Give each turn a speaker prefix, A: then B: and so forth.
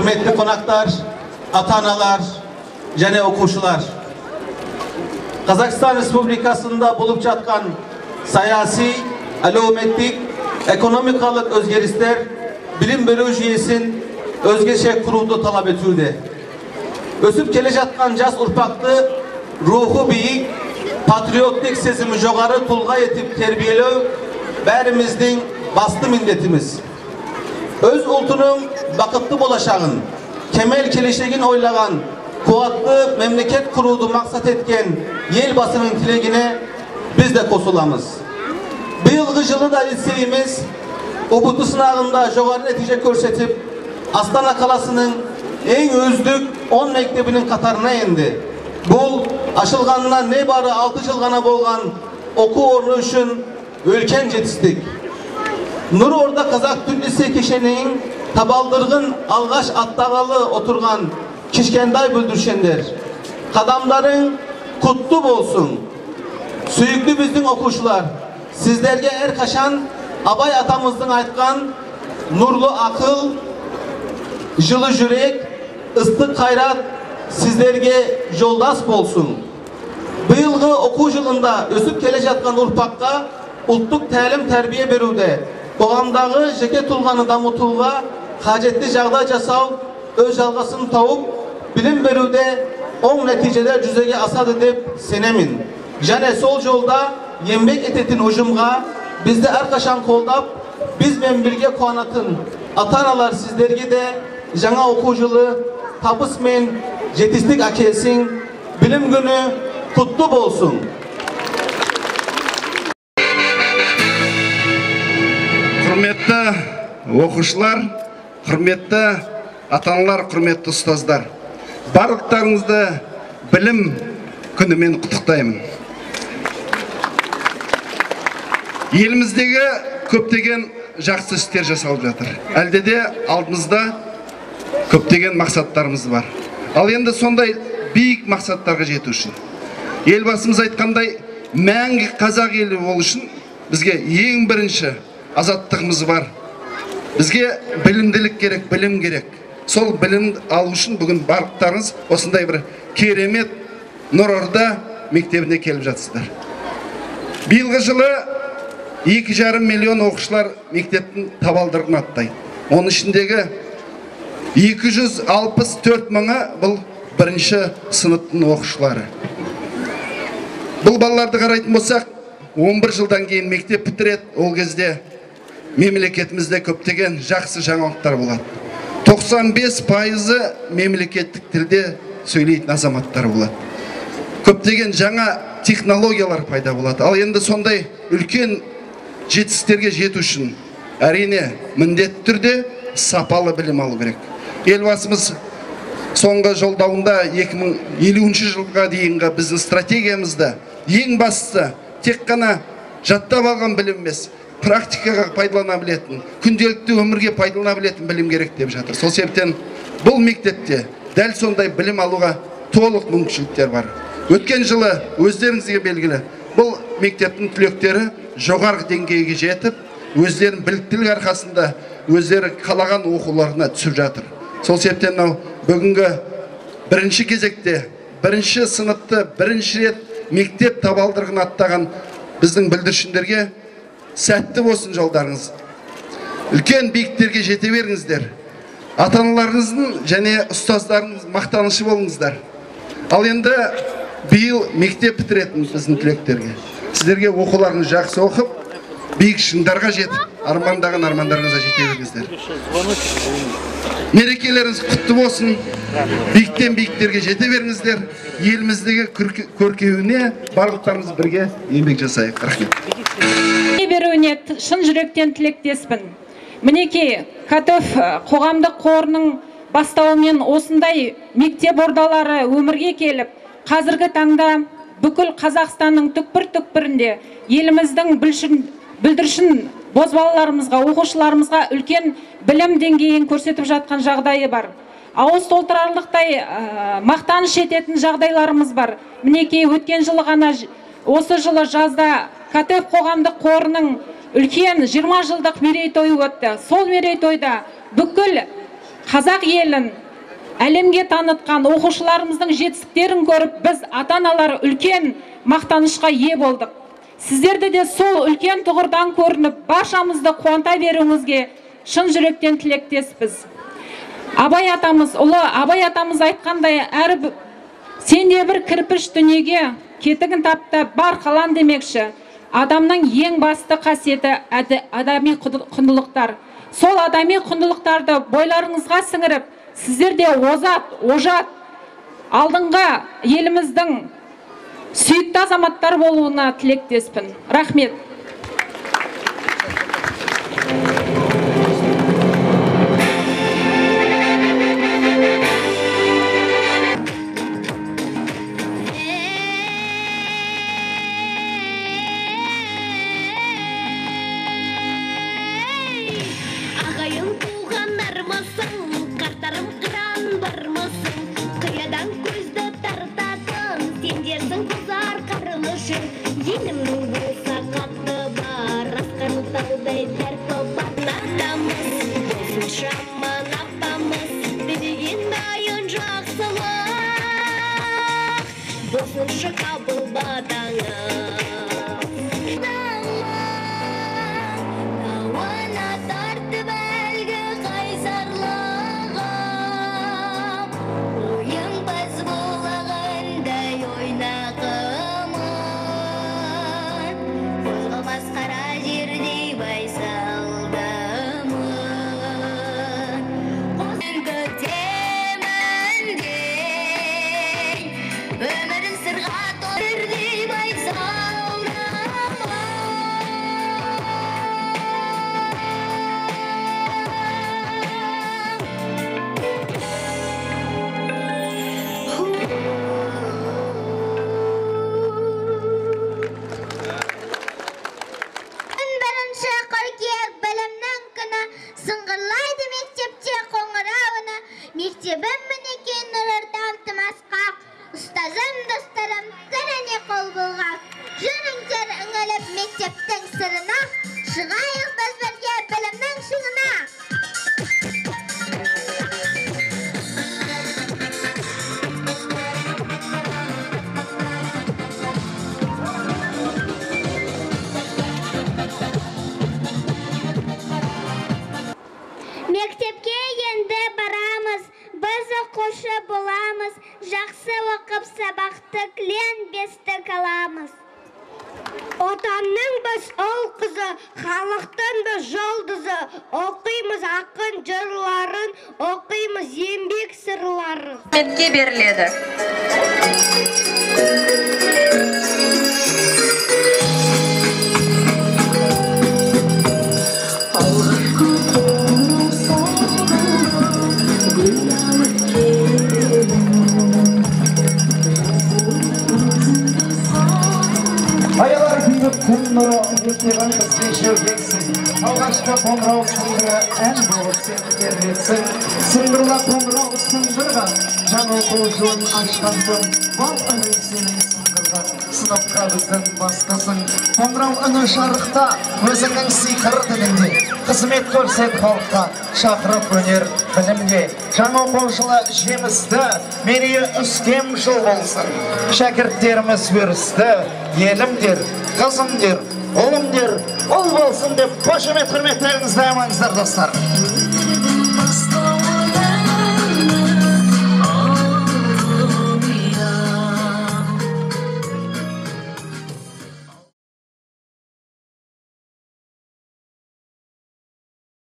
A: hürmetli konaklar, ata-analar, және okuşular. Kazakistan Respublikasında bulup жатқан sayasi, әлеуметтік, ekonomikалық özgerişler bilim беру жүйесін özgeçe kurudu talep etüde. Ösüp kele жатқан жас ұрпақты ruhu büyük, patriotik sezimi жоғары tulga etip terbiyeleu bärimizдің bastı minnetimiz. Öz ultunun bakıtlı bolaşağın, kemel kelişegin oylagan, kuatlı memleket kurudu maksat etken Yelbasının tilegine biz de kosulamız. Bu yılgı жылы da liseyimiz Ubutu sınavında жоғары netice körsetip Astana kalasının en özdük 10 mektebinin katarına endi. Bu aşılganına ne barı 6 yıl gana bolgan oku ornu üçün ülken jetistik. Nur orada Kazak Türk Lise kişinin tabaldırgın algaç attağalı oturgan Kişkenday büldürşenler. Kadamların kutlu bolsun. Süyüklü bizдің okuşlar. Sizlerge her kaşan Abay atamızın aytkan nurlu akıl, жылы жүрек, ыстық kayrat sizlerge жолдас bolsun. Bıyılgı oku жылында ösüp kele жатқан urpakka ultluk təlim terbiye berude. Qoğamdağı jeke tulganı damıtulga kajetli жағдай жасау öz жалғасын taup bilim berude oң neticeler cüzege asadı dep senemin. Jane sol jolda еңбек etетін ұжымға bizde әрқашан қолдап, bizмен birge kuanatın ata-analar sizlerge de жаңа oku жылы табыс мен жетістік әкелсін, bilim günü kutlu bolsun.
B: Құрметті оқушылар, құрметті ата-аналар, құрметті ұстаздар. Барлықтарыңызды білім күнімен құттықтаймын. Еліміздегі көптеген жақсы істер жасалып жатыр. Әлде де алдымызда көптеген мақсаттарымыз бар. Ал енді сондай биік мақсаттарға жету үшін елбасымыз айтқандай мәңгі қазақ елі болу үшін бізге ең бірінші азаттығымыз бар. Бізге білімділік керек, білім керек. Сол білім алу үшін бүгін барлықтарыңыз осындай бір керемет Нұрорда мектебіне келіп жатсыздар. Биылғы жылы 2,5 миллион оқушылар мектептің табалдырығын аттайды. Оның ішіндегі 264 мыңы бұл бірінші сыныптың оқушылары. Бұл балаларды қарайтын болсақ, 11 жылдан кейін мектеп бітіреді. Ол кезде мемлекетімізде көптеген жақсы жаңалықтар болады. 95% мемлекеттік тілде сөйлейтін азаматтар болады. Көптеген жаңа технологиялар пайда болады. Ал енді сондай үлкен жетістіктерге жету үшін әрине міндетті түрде сапалы білім алу керек. Елбасымыз соңғы жолдауында 2050 жылға дейінгі біздің стратегиямызда ең бастысы тек қана жаттап алған білім емес, практикаға пайдалана білетін, күнделікті өмірге пайдалана білетін білім керек деп жатыр. Сол себептен бұл мектепте дәл сондай білім алуға толық мүмкіншіліктер бар. Өткен жылы өздеріңізге белгілі, бұл мектептің түлектері жоғарғы деңгейге жетіп, өздерінің біліктілік арқасында өздері қалаған оқуларына түсіп жатыр. Сол себептен бүгінгі бірінші кезекте, бірінші сыныпты, бірінші рет мектеп табалдырығын аттаған біздің бүлдіршіндерге сәтті болсын жолдарыңыз. Үлкен биіктерге жете беріңіздер. Ата-аналарыңыздың және ұстаздарыңыз мақтанышы болыңыздар. Ал енді биыл мектеп бітіретін біздің түлектерге. Сіздерге оқуларыңыз жақсы оқып, биік шыңдарға жетіп, армандаған армандарыңызға жете беріңіздер. Мерекелеріңіз құтты болсын, биіктен биіктерге жете беріңіздер. Еліміздегі көркеуіне барлықтарымыз бірге еңбек жасайық. Рахмет.
C: Беруіне шын жүректен тілектеспін. Мінекей, Катөв қоғамдық қорының бастауымен осындай мектеп ордалары өмірге келіп, қазіргі таңда бүкіл Қазақстанның түкпір-түкпірінде еліміздің бүлдіршін бозбалаларымызға, оқушыларымызға үлкен білім деңгейін көрсетіп жатқан жағдайы бар. Ауыз толтырарлықтай мақтаныш ететін жағдайларымыз бар. Мінекей, өткен жылы ғана, осы жылы жазда Катөв қоғамдық қорының үлкен 20 жылдық мерейтойы өтті. Сол мерейтойда бүкіл қазақ елін әлемге танытқан оқушыларымыздың жетістіктерін көріп, біз ата-аналар үлкен мақтанышқа ие болдық. Сіздерді де сол үлкен тұғырдан көрініп, баршамызды қуанта беруіңізге шын жүректен тілектеспіз. Абай атамыз, ұлы Абай атамыз айтқандай, сенде бір кірпіш дүниеге кетігін тапты бар қалан демекші. Адамның ең басты қасиеті адами құндылықтар. Сол адами құндылықтарды бойларыңызға сіңіріп, сіздерде ожат, алдыңға еліміздің сүйікті азаматтар болуына тілектеспін. Рахмет.
D: Мектепке енді барамыз, біз оқушы боламыз, жақсы оқып сабақты кілең бестік аламыз. Отанның біз ұл қызы, халықтың біз жұлдызы, оқимыз ақын жырларын, оқимыз еңбек сырларын.
E: Мектепке беріледі.
F: Ayalar günlük kumları mekteban kısmı şevdeksin. Alğaşka қоңырау сыңғыры ән болып сені тербетсін. Сыңғырла қоңырау сыңғырған, жан оқу жолын ашқансың. Бал үні сенің сыңғырға, сыныпқа біздің бастасың. Қоңырау үні жарықта, өзіңнің сиқыр тілінде. Қызмет көрсет халыққа, шақырып өнер білімге. Жан оқу жылы жемісті, мерейі үстем жыл болсын. Шәкірттеріміз өрісті, елімдер, қызымдер, ұлымдер, ұл болсын деп қошемет құрметтеріңізді амаңыздар достар.